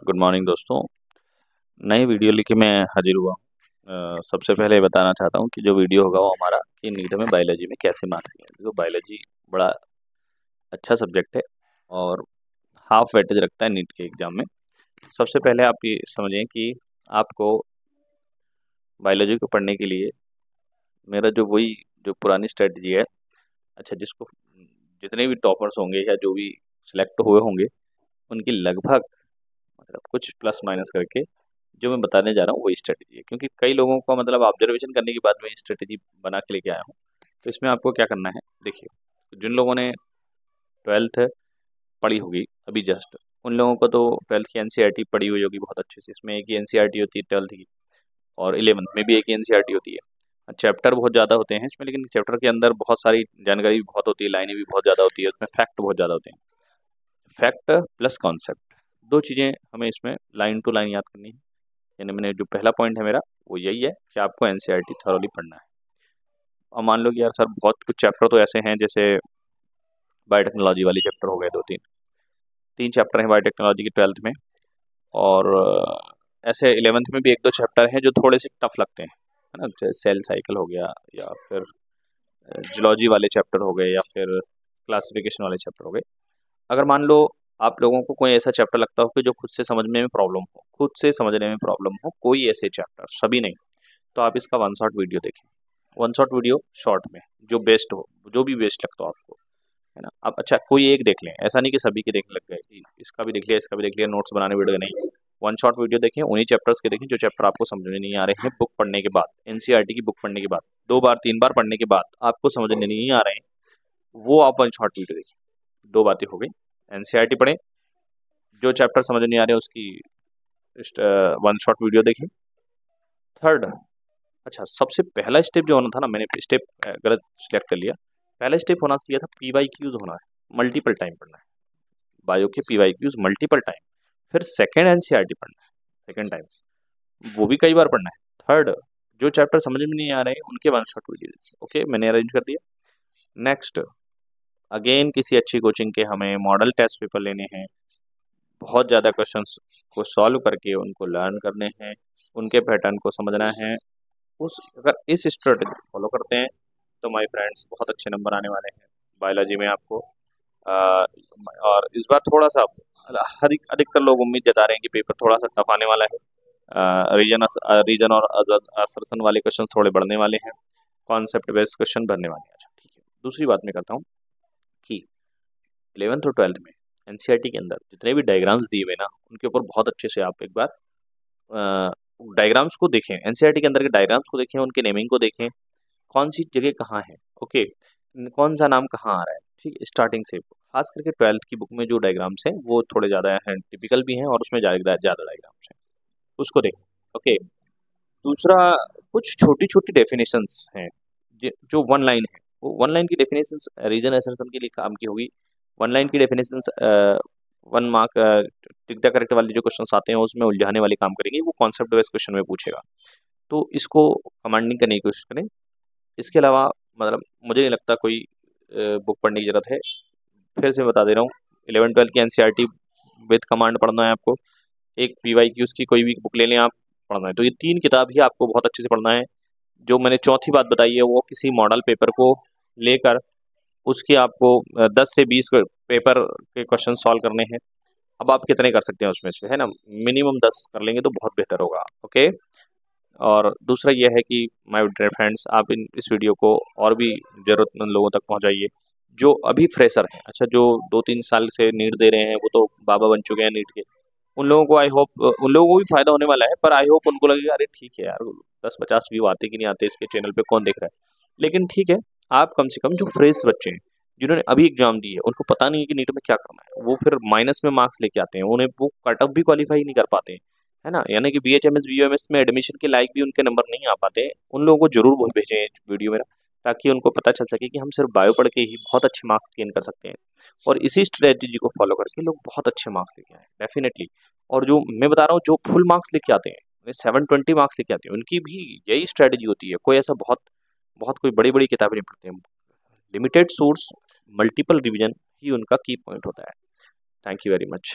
Good morning दोस्तों। नई video लेके मैं हाजिर हुआ हूँ। सबसे पहले बताना चाहता हूँ कि जो वीडियो होगा वो हमारा कि नीट में बायोलॉजी में कैसे मार्क्स हैं। देखो बायोलॉजी बड़ा अच्छा सब्जेक्ट है और हाफ वेटेज रखता है नीट के एग्ज़ाम में। सबसे पहले आप ये समझें कि आपको बायोलॉजी को पढ़ने के लिए मेरा जो पुरानी स्ट्रेटजी है, अच्छा जिसको जितने भी टॉपर्स होंगे या जो भी सिलेक्ट हुए होंगे उनकी लगभग मतलब कुछ प्लस माइनस करके जो मैं बताने जा रहा हूँ वही स्ट्रेटेजी है। क्योंकि कई लोगों को मतलब ऑब्जर्वेशन करने के बाद मैं स्ट्रेटेजी बना के लेके आया हूँ। तो इसमें आपको क्या करना है, देखिए जिन लोगों ने ट्वेल्थ पढ़ी होगी अभी जस्ट, उन लोगों को तो ट्वेल्थ की एनसीईआरटी पढ़ी हुई होगी बहुत अच्छे से। इसमें एक ही एनसीईआरटी होती है ट्वेल्थ की, और 11th में भी एक ही एनसीईआरटी होती है। चैप्टर बहुत ज़्यादा होते हैं इसमें, लेकिन चैप्टर के अंदर बहुत सारी जानकारी भी बहुत होती है, लाइनें भी बहुत ज़्यादा होती है, उसमें फैक्ट बहुत ज़्यादा होते हैं। फैक्ट प्लस कॉन्सेप्ट, दो चीज़ें हमें इसमें लाइन टू लाइन याद करनी है। यानी मैंने जो पहला पॉइंट है मेरा वो यही है कि आपको एनसीईआरटी थॉरोली पढ़ना है। और मान लो कि यार सर बहुत कुछ चैप्टर तो ऐसे हैं, जैसे बायोटेक्नोलॉजी वाले चैप्टर हो गए, दो तीन तीन चैप्टर हैं बायोटेक्नोलॉजी की ट्वेल्थ में। और ऐसे 11th में भी एक दो चैप्टर हैं जो थोड़े से टफ लगते हैं, है ना, जैसे सेल साइकिल हो गया, या फिर जियोलॉजी वाले चैप्टर हो गए, या फिर क्लासिफिकेशन वाले चैप्टर हो गए। अगर मान लो आप लोगों को कोई ऐसा चैप्टर लगता हो कि जो खुद से समझने में प्रॉब्लम हो, खुद से समझने में प्रॉब्लम हो, कोई ऐसे चैप्टर, सभी नहीं, तो आप इसका वन शॉट वीडियो देखें। वन शॉट वीडियो शॉर्ट में जो बेस्ट हो, जो भी बेस्ट लगता हो आपको, है ना। आप अच्छा कोई एक देख लें, ऐसा नहीं कि सभी के देखने लग गए कि इसका भी देख लिया इसका भी देख लिया, नोट्स बनाने बैठ गए, नहीं। वन शॉट वीडियो देखें, उन्हीं चैप्टर्स के देखें जो चैप्टर आपको समझ में नहीं आ रहे हैं बुक पढ़ने के बाद, एनसीईआरटी की बुक पढ़ने के बाद, दो बार तीन बार पढ़ने के बाद आपको समझ में नहीं आ रहे हैं, वो आप वन शॉट वीडियो देखें। दो बातें हो गई, एनसीईआरटी पढ़ें, जो चैप्टर समझ में नहीं आ रहे हैं उसकी वन शॉट वीडियो देखें। थर्ड, अच्छा सबसे पहला स्टेप जो होना था ना, मैंने स्टेप गलत सिलेक्ट कर लिया। पहला स्टेप होना चाहिए था पीवाईक्यूज होना है, मल्टीपल टाइम पढ़ना है बायो के पीवाईक्यूज मल्टीपल टाइम। फिर सेकंड एनसीईआरटी पढ़ना है सेकंड टाइम, वो भी कई बार पढ़ना है। थर्ड, जो चैप्टर समझ में नहीं आ रहे हैं उनके वन शॉट वीडियो, ओके मैंने अरेंज कर दिया। नेक्स्ट, अगेन किसी अच्छी कोचिंग के हमें मॉडल टेस्ट पेपर लेने हैं, बहुत ज़्यादा क्वेश्चंस को सॉल्व करके उनको लर्न करने हैं, उनके पैटर्न को समझना है। उस अगर इस स्ट्रेटजी को फॉलो करते हैं तो माय फ्रेंड्स बहुत अच्छे नंबर आने वाले हैं बायोलॉजी में आपको। और इस बार थोड़ा सा हर अधिकतर लोग उम्मीद जता रहे हैं कि पेपर थोड़ा सा टफ आने वाला है। रीजन और असर्सन वाले क्वेश्चन थोड़े बढ़ने वाले हैं, कॉन्सेप्ट बेस्ड क्वेश्चन बढ़ने वाले हैं। अच्छा ठीक है, दूसरी बात मैं करता हूँ कि 11th और 12th में एनसीईआरटी के अंदर जितने भी डायग्राम्स दिए हुए ना, उनके ऊपर बहुत अच्छे से आप एक बार डायग्राम्स को देखें, एनसीईआरटी के अंदर के डायग्राम्स को देखें, उनके नेमिंग को देखें, कौन सी जगह कहाँ है, ओके कौन सा नाम कहाँ आ रहा है, ठीक है, स्टार्टिंग से। खास करके ट्वेल्थ की बुक में जो डायग्राम्स हैं वो थोड़े ज़्यादा हैं, टिपिकल भी हैं और उसमें ज़्यादा डायग्राम्स हैं, उसको देखें, ओके। दूसरा, कुछ छोटी छोटी डेफिनेशंस हैं जो वन लाइन है, वो वन लाइन की डेफिनेशंस रीजन एसेंशन के लिए काम की होगी। वन लाइन की definitions one mark tick the correct वाले जो क्वेश्चन आते हैं उसमें उलझाने वाले काम करेंगे, वो कॉन्सेप्ट बेस्ड क्वेश्चन में पूछेगा, तो इसको कमांडिंग करने की कोशिश करें। इसके अलावा मतलब मुझे नहीं लगता कोई बुक पढ़ने की जरूरत है। फिर से बता दे रहा हूँ, 11 12 की एनसीईआरटी विद कमांड पढ़ना है आपको, एक पीवाईक्यूज की कोई भी बुक ले लें आप, पढ़ना है तो ये तीन किताब ही आपको बहुत अच्छे से पढ़ना है। जो मैंने चौथी बात बताई है वो किसी मॉडल पेपर को लेकर उसके आपको 10 से 20 पेपर के क्वेश्चन सॉल्व करने हैं। अब आप कितने कर सकते हैं उसमें से, है ना, मिनिमम 10 कर लेंगे तो बहुत बेहतर होगा, ओके। और दूसरा ये है कि माय डियर फ्रेंड्स, आप इस वीडियो को और भी ज़रूरतमंद लोगों तक पहुंचाइए जो अभी फ्रेशर हैं। अच्छा जो 2 3 साल से नीट दे रहे हैं वो तो बाबा बन चुके हैं नीट के, उन लोगों को आई होप उन लोगों को भी फायदा होने वाला है, पर आई होप उनको लगेगा अरे ठीक है यार 10 50 व्यू आते कि नहीं आते इसके चैनल पे कौन देख रहा है। लेकिन ठीक है, आप कम से कम जो फ्रेश बच्चे हैं जिन्होंने अभी एग्जाम दी है, उनको पता नहीं है कि नीट में क्या करना है, वो फिर माइनस में मार्क्स लेके आते हैं, उन्हें वो कट ऑफ भी क्वालिफाई नहीं कर पाते हैं, है ना, यानी कि बीएचएमएस बीयूएमएस में एडमिशन के लायक भी उनके नंबर नहीं आ पाते। उन लोगों को जरूर वो भेजें वीडियो मेरा, ताकि उनको पता चल सके कि हम सिर्फ बायो पढ़ के ही बहुत अच्छे मार्क्स गेन कर सकते हैं, और इसी स्ट्रेटेजी को फॉलो करके लोग बहुत अच्छे मार्क्स लेके आए डेफिनेटली। और जो मैं बता रहा हूँ जो फुल मार्क्स लेके आते हैं, 720 मार्क्स लेके आते हैं, उनकी भी यही स्ट्रेटेजी होती है। कोई ऐसा बहुत बहुत कोई बड़ी बड़ी किताबें नहीं पढ़ते हैं, लिमिटेड सोर्स, मल्टीपल रिविजन ही उनका की पॉइंट होता है। Thank you very much.